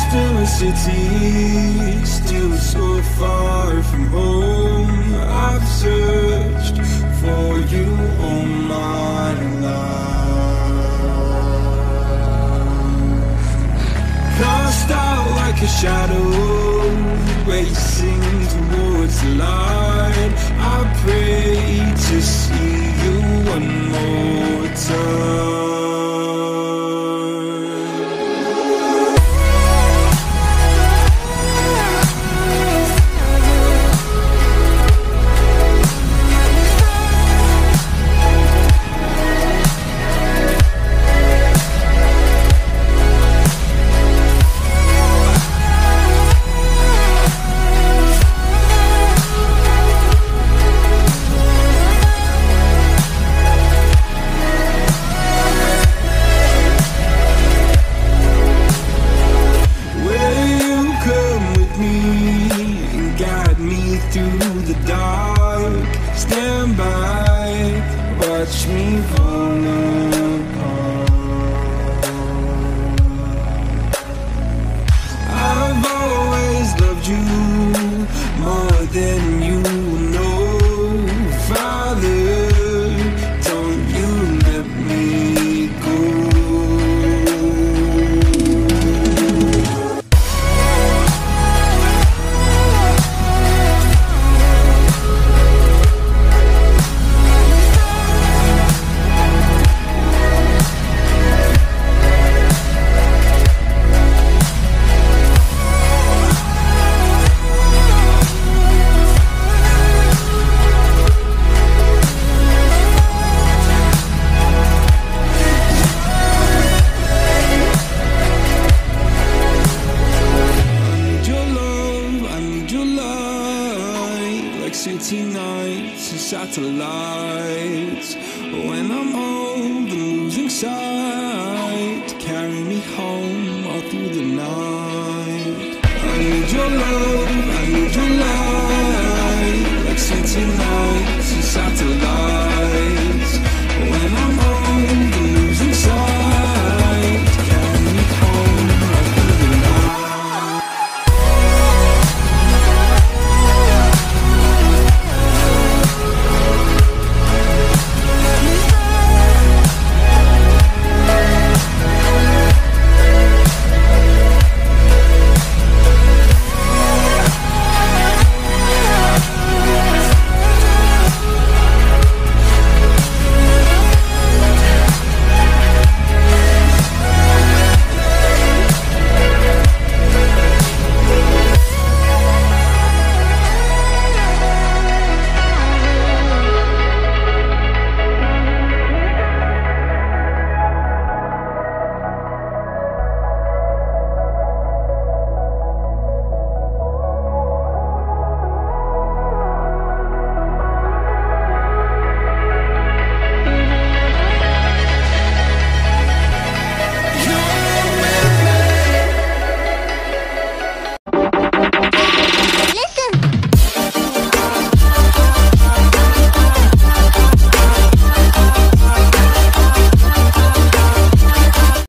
Still a city, still so far from home. I've searched for you all my life. Cast out like a shadow, racing towards the light. I pray to see you one more time. Through the dark, stand by, watch me fall apart. I've always loved you more than you know. Father, don't you let me go. City nights and satellites. When I'm old and losing sight, carry me home all through the night. I need your love, I need your light. Like city nights and satellites.